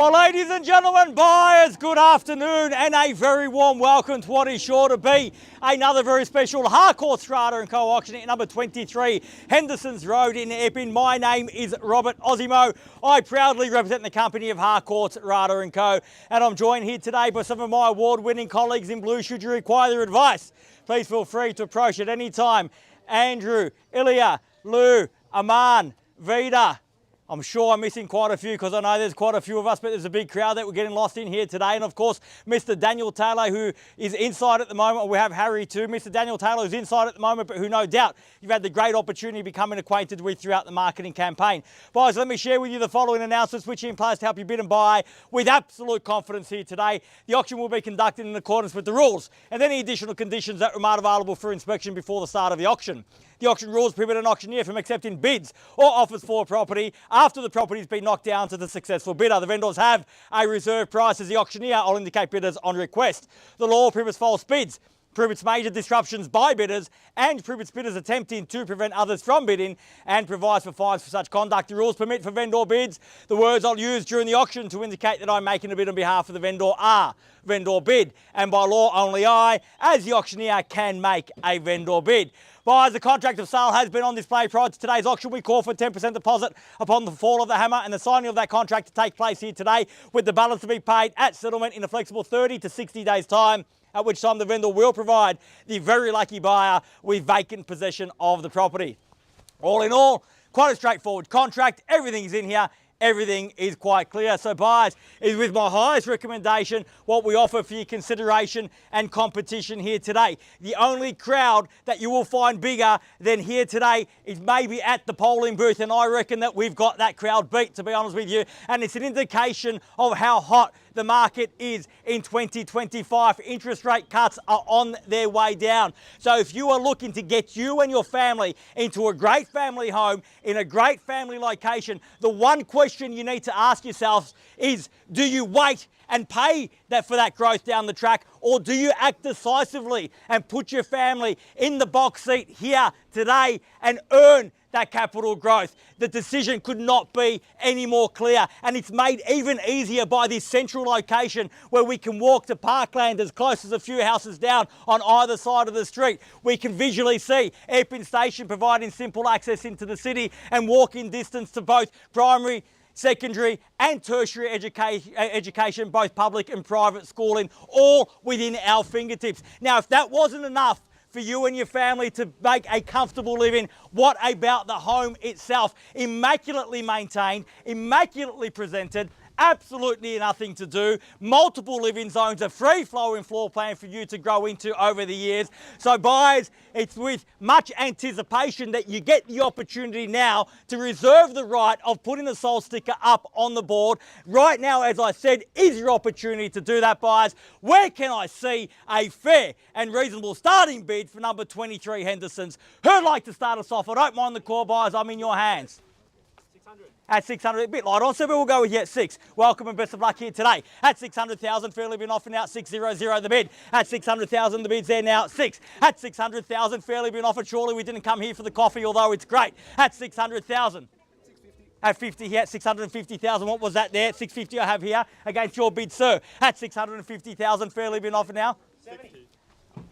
Well, ladies and gentlemen, buyers, good afternoon and a very warm welcome to what is sure to be another very special Harcourts Rata & Co auction at number 23, Hendersons Road in Epping. My name is Robert Ozzimo. I proudly represent the company of Harcourts Rata & Co, and I'm joined here today by some of my award-winning colleagues in blue. Should you require their advice, please feel free to approach at any time. Andrew, Ilya, Lou, Aman, Vida. I'm sure I'm missing quite a few because I know there's quite a few of us, but there's a big crowd that we're getting lost in here today. And of course, Mr. Daniel Taylor, who is inside at the moment. We have Harry too. Mr. Daniel Taylor is inside at the moment, but who no doubt you've had the great opportunity of becoming acquainted with throughout the marketing campaign. Guys, let me share with you the following announcements, which are in place to help you bid and buy with absolute confidence here today. The auction will be conducted in accordance with the rules and any additional conditions that are made available for inspection before the start of the auction. The auction rules prohibit an auctioneer from accepting bids or offers for property after the property has been knocked down to the successful bidder. The vendors have a reserve price as the auctioneer will indicate bidders on request. The law prohibits false bids, prohibits major disruptions by bidders, and prohibits bidders attempting to prevent others from bidding, and provides for fines for such conduct. The rules permit for vendor bids. The words I'll use during the auction to indicate that I'm making a bid on behalf of the vendor are vendor bid, and by law only I, as the auctioneer, can make a vendor bid. Buyers, the contract of sale has been on display prior to today's auction. We call for 10% deposit upon the fall of the hammer and the signing of that contract to take place here today, with the balance to be paid at settlement in a flexible 30 to 60 days time, at which time the vendor will provide the very lucky buyer with vacant possession of the property. All in all, quite a straightforward contract. Everything is in here. Everything is quite clear. So buyers, is with my highest recommendation what we offer for your consideration and competition here today. The only crowd that you will find bigger than here today is maybe at the polling booth, and I reckon that we've got that crowd beat, to be honest with you, and it's an indication of how hot the market is in 2025. Interest rate cuts are on their way down. So if you are looking to get you and your family into a great family home in a great family location, the one question you need to ask yourselves is, do you wait and pay for that growth down the track, or do you act decisively and put your family in the box seat here today and earn that capital growth? The decision could not be any more clear, and it's made even easier by this central location where we can walk to parkland as close as a few houses down on either side of the street. We can visually see Epping Station providing simple access into the city and walking distance to both primary, secondary and tertiary education, both public and private schooling, all within our fingertips. Now, if that wasn't enough for you and your family to make a comfortable living, what about the home itself? Immaculately maintained, immaculately presented, absolutely nothing to do. Multiple living zones, a free-flowing floor plan for you to grow into over the years. So buyers, it's with much anticipation that you get the opportunity now to reserve the right of putting the sold sticker up on the board. Right now, as I said, is your opportunity to do that, buyers. Where can I see a fair and reasonable starting bid for number 23 Hendersons? Who'd like to start us off? I don't mind the call, buyers. I'm in your hands. At 600, a bit light on, so we'll go with you at 6. Welcome and best of luck here today. At 600,000, fairly been offered now, 600 the bid. At 600,000, the bid's there now at 6. At 600,000, fairly been offered. Surely we didn't come here for the coffee, although it's great. At 600,000. At 50 here, at 650,000, what was that there? 650 I have here against your bid, sir. At 650,000, fairly been offered now. 70.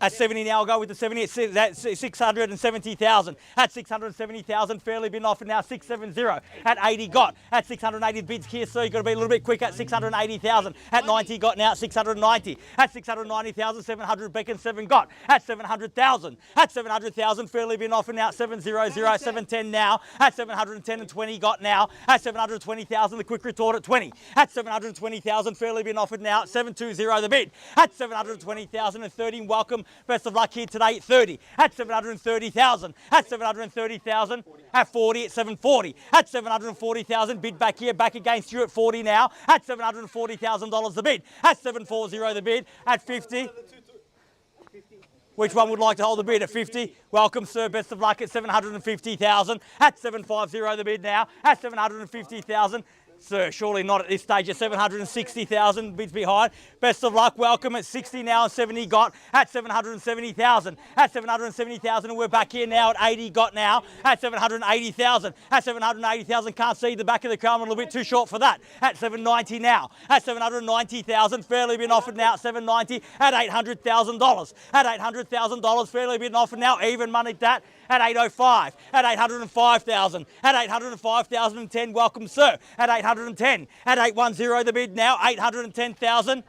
At 70 now, I'll go with the 70 at 670,000. At 670,000, fairly been offered now, 670. At 80 got. At 680 bids here, sir, you've got to be a little bit quick. At 680,000. At 90 got now, 690. At 690,000, 700 beckon, 7 got. At 700,000. At 700,000, fairly been offered now, 700, 710 now. At 710 and 20 got now. At 720,000, the quick retort at 20. At 720,000, fairly been offered now, 720 the bid. At 720,000 and 30, welcome. Best of luck here today at 30. At 730,000. At 730,000. At 40. At 740. At 740,000. Bid back here. Back against you at 40 now. At $740,000 the bid. At 740 the bid. At 50. Which one would like to hold the bid at 50? Welcome, sir. Best of luck at 750,000. At 750 the bid now. At 750,000. Sir, surely not at this stage. At 760,000, bids behind. Best of luck. Welcome at 60 now and 70 got at 770,000. At 770,000, and we're back here now at 80 got now at 780,000. At 780,000, can't see the back of the car. I'm a little bit too short for that. At 790 now. At 790,000, fairly been offered now at 790 at $800,000. At $800,000, fairly been offered now. Even money that. At 805, at 805,000, at 805,010, welcome sir, at 810, at 810 the bid now, 810,000,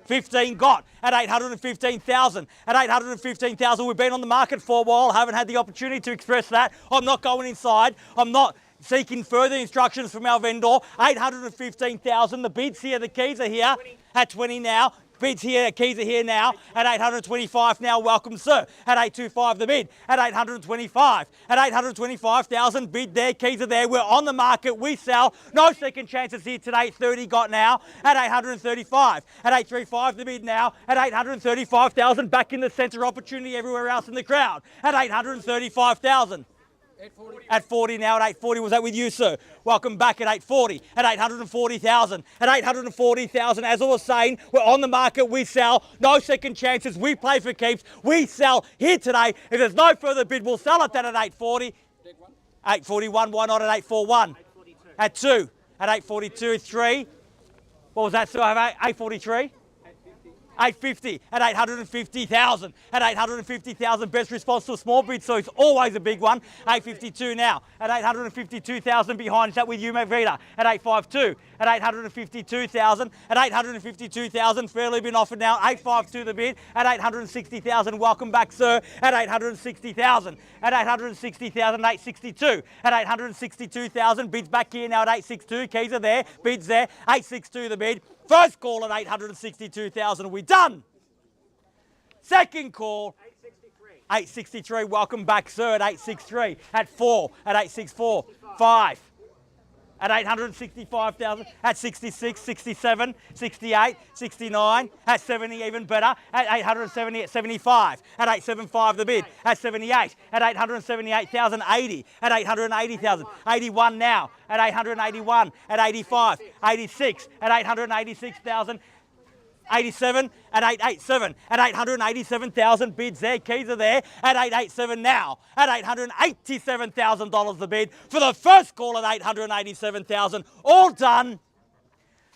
15 got, at 815,000, at 815,000, we've been on the market for a while, haven't had the opportunity to express that, I'm not going inside, I'm not seeking further instructions from our vendor, 815,000, the bids here, the keys are here, at 20 now, bids here, keys are here now, at 825 now, welcome sir, at 825 the bid, at 825, at 825,000, bid there, keys are there, we're on the market, we sell, no second chances here today, 30 got now, at 835, at 835 the bid now, at 835,000, back in the centre, opportunity everywhere else in the crowd, at 835,000. At 40 now, at 840, was that with you, sir? Welcome back at 840, at 840,000, at 840,000. As I was saying, we're on the market, we sell, no second chances, we play for keeps, we sell here today. If there's no further bid, we'll sell it then at 840. 841, why not at 841? At 2, at 842, 3. What was that, sir? I have 843? 850, at 850,000, at 850,000, best response to a small bid, so it's always a big one. 852 now, at 852,000 behind, is that with you, Mavita? At 852, at 852,000, at 852,000, fairly been offered now, 852 the bid, at 860,000, welcome back, sir, at 860,000, at 860,000, 862, at 862,000, bids back here now at 862, keys are there, bids there, 862 the bid, first call at 862,000, are we done? Second call, 863, welcome back, sir, at 863, at 4, at 864, 5, at 865,000, at 66, 67, 68, 69, at 70, even better, at 870, at 75, at 875 the bid, at 78, at 878,000, 80, at 880,000, 81 now, at 881, at 85, 86, at 886,000, 87, at 887, at 887,000 bids there, keys are there, at 887 now, at $887,000 the bid for the first call at 887,000, all done.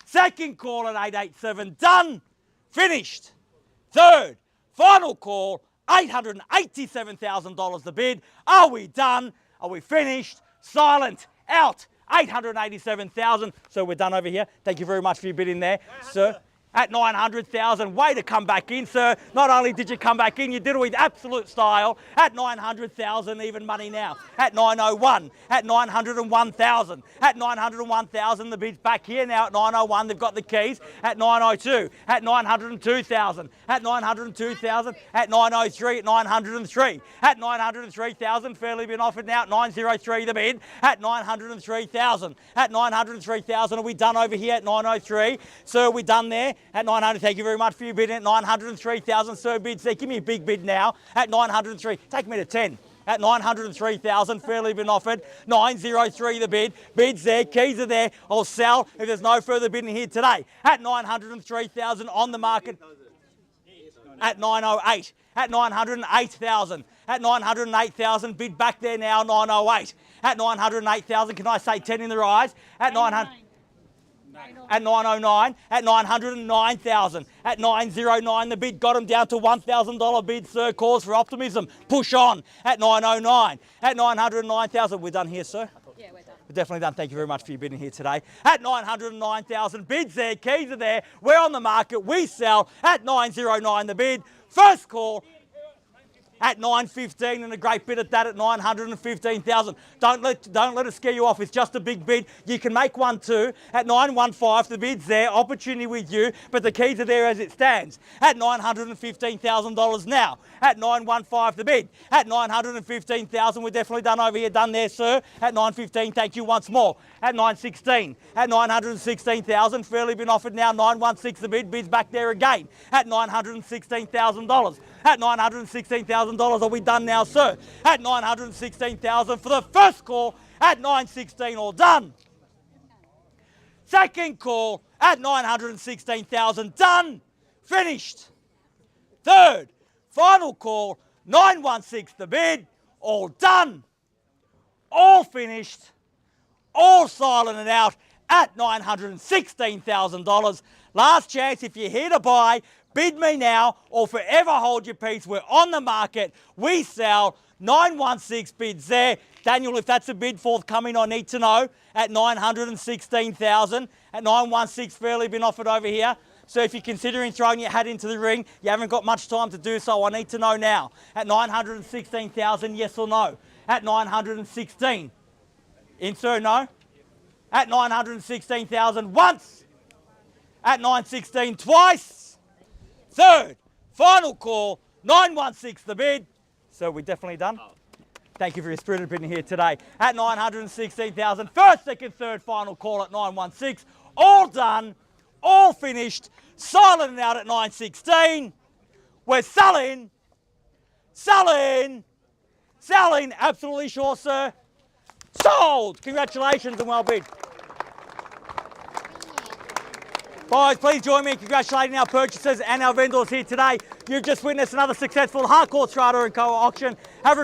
Second call at 887, done, finished. Third, final call, $887,000 the bid. Are we done? Are we finished? Silent, out, 887,000. So we're done over here. Thank you very much for your bid in there, sir. At 900,000, way to come back in, sir. Not only did you come back in, you did it with absolute style. At 900,000, even money now. At 901, at 901,000, at 901,000, the bid's back here now at 901, they've got the keys. At 902, at 902,000, at 902,000, at 903, at 903, at 903,000, fairly been offered now at 903 the bid, at 903,000, at 903,000, are we done over here at 903? Sir, are we done there? At 900, thank you very much for your bid. At 903,000, sir, bids there. Give me a big bid now. At 903, take me to 10. At 903,000, fairly been offered. 903 the bid. Bids there, keys are there. I'll sell if there's no further bidding here today. At 903,000 on the market. At 908. At 908,000. At 908,000, bid back there now, 908. At 908,000, can I say 10 in the rise? At 900. At 909, at 909,000, at 909 the bid, got him down to $1,000 bid, sir, cause for optimism, push on, at 909, at 909,000, we're done here, sir? Yeah, we're done. We're definitely done, thank you very much for your bidding here today. At 909,000, bids there, keys are there, we're on the market, we sell, at 909 the bid, first call, at 915 and a great bid at that at 915,000. Don't let it scare you off. It's just a big bid. You can make one too. At 915, the bid's there. Opportunity with you, but the keys are there as it stands. At $915,000 now. At 915, the bid. At 915,000, we're definitely done over here. Done there, sir. At 915, thank you once more. At 916, at 916,000, fairly been offered now. 916, the bid. Bid's back there again. At $916,000. At $916,000, are we done now, sir? At $916,000 for the first call, at 916, all done. Second call at 916,000. Done. Finished. Third, final call, 916 the bid. All done. All finished. All silent and out at $916,000. Last chance, if you're here to buy, bid me now or forever hold your peace. We're on the market. We sell. 916 bids there. Daniel, if that's a bid forthcoming, I need to know at 916,000. At 916 fairly been offered over here. So if you're considering throwing your hat into the ring, you haven't got much time to do so. I need to know now. At 916,000, yes or no? At 916. Insert no. At 916,000 once. At 916 twice. Third, final call, 916 the bid. So we're definitely done. Thank you for your spirited bidding here today. At 916,000, first, second, third, final call at 916. All done, all finished, silent and out at 916. We're selling, selling, selling. Absolutely sure, sir. Sold. Congratulations and well bid. Boys, please join me in congratulating our purchasers and our vendors here today. You've just witnessed another successful Harcourts, Rata & Co auction. Have a great